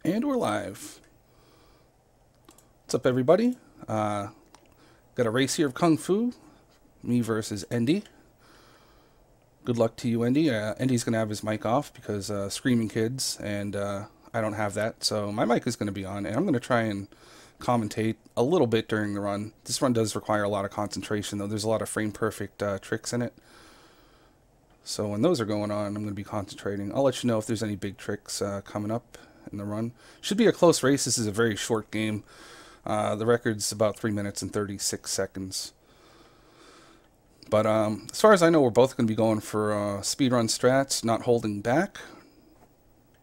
And we're live. What's up, everybody? Got a race here of Kung Fu. Me versus Endy. Good luck to you, Endy. Endy's going to have his mic off because screaming kids, and I don't have that. So my mic is going to be on, and I'm going to try and commentate a little bit during the run. This run does require a lot of concentration, though. There's a lot of frame-perfect tricks in it. So when those are going on, I'm going to be concentrating. I'll let you know if there's any big tricks coming up in the run. Should be a close race. This is a very short game. The record's about 3 minutes and 36 seconds. But as far as I know, we're both going to be going for speedrun strats, not holding back.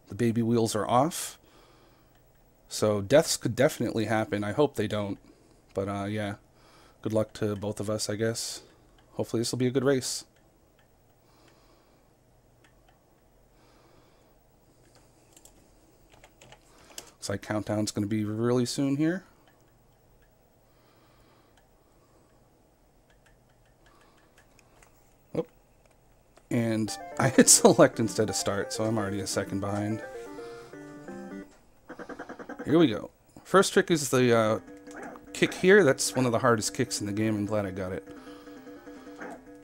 The baby wheels are off. So deaths could definitely happen. I hope they don't. But yeah, good luck to both of us, I guess. Hopefully this will be a good race. Looks like countdown's going to be really soon here. Oh, and I hit select instead of start, so I'm already a second behind. Here we go. First trick is the kick here. That's one of the hardest kicks in the game. I'm glad I got it.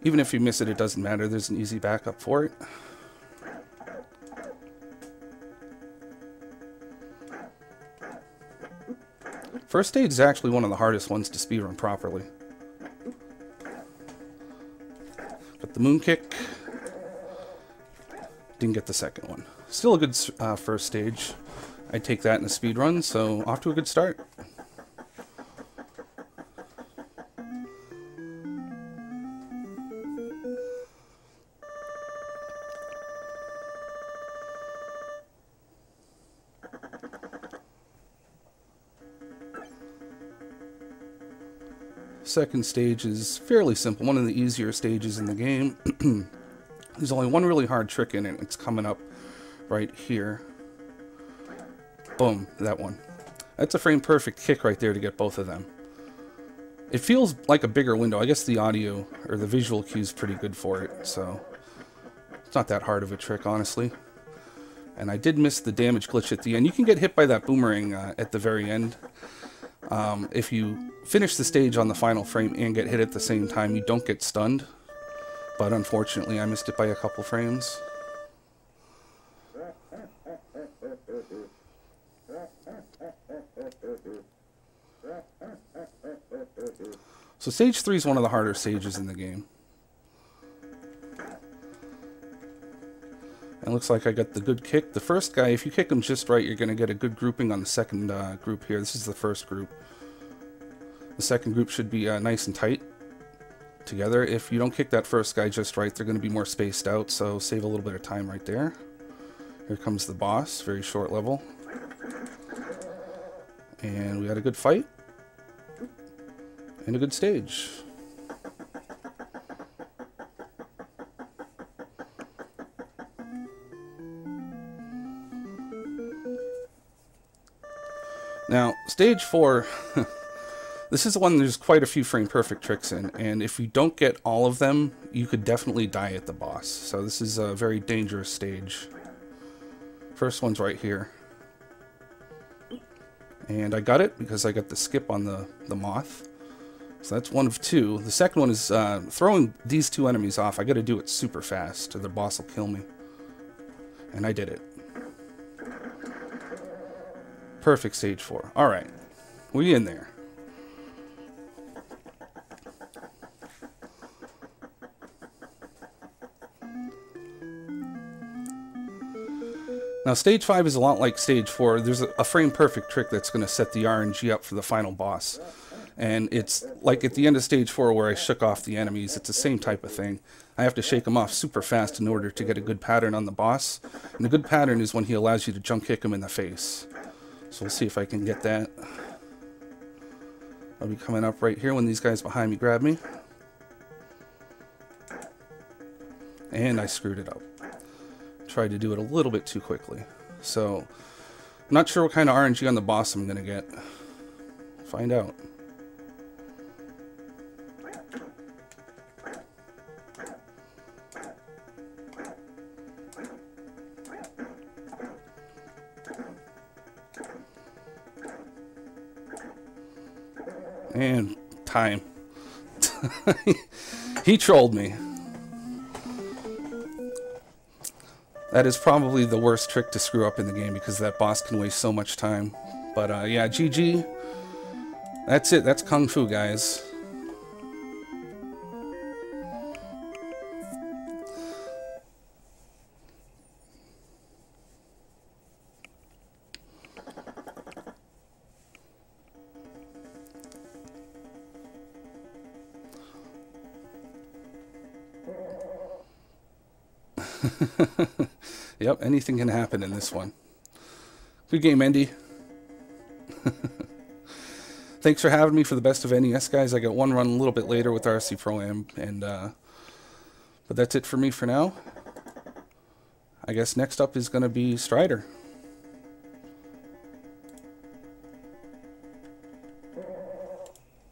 Even if you miss it, it doesn't matter. There's an easy backup for it. First stage is actually one of the hardest ones to speedrun properly. But the moon kick, didn't get the second one. Still a good first stage. I'd take that in a speedrun, so off to a good start. Second stage is fairly simple, one of the easier stages in the game. There's only one really hard trick in it. It's coming up right here. Boom, that one. That's a frame perfect kick right there to get both of them. It feels like a bigger window. I guess the audio or the visual cue is pretty good for it, so it's not that hard of a trick, honestly. And I did miss the damage glitch at the end. You can get hit by that boomerang at the very end. If you finish the stage on the final frame and get hit at the same time, you don't get stunned. But unfortunately, I missed it by a couple frames. So stage 3 is one of the harder stages in the game. And looks like I got the good kick. The first guy, if you kick him just right, you're going to get a good grouping on the second group here. This is the first group. The second group should be nice and tight together. If you don't kick that first guy just right, they're going to be more spaced out, so save a little bit of time right there. Here comes the boss, very short level. And we had a good fight. And a good stage. Now, stage 4, this is the one there's quite a few frame perfect tricks in, and if you don't get all of them, you could definitely die at the boss. So this is a very dangerous stage. First one's right here. And I got it because I got the skip on the moth. So that's one of two. The second one is throwing these two enemies off. I got to do it super fast or the boss will kill me. And I did it. Perfect stage 4. Alright. We in there. Now stage 5 is a lot like stage 4. There's a frame perfect trick that's going to set the RNG up for the final boss. And it's like at the end of stage 4 where I shook off the enemies. It's the same type of thing. I have to shake them off super fast in order to get a good pattern on the boss. And the good pattern is when he allows you to jump kick him in the face. So we'll see if I can get that. I'll be coming up right here when these guys behind me grab me. And I screwed it up. Tried to do it a little bit too quickly. So, I'm not sure what kind of RNG on the boss I'm going to get. Find out. And time. He trolled me. That is probably the worst trick to screw up in the game because that boss can waste so much time. But yeah, GG. That's it. That's Kung Fu, guys. Yep, anything can happen in this one. Good game, Endy. Thanks for having me for the best of NES, guys. I got one run a little bit later with RC Pro-Am, and but that's it for me for now. I guess next up is going to be Strider.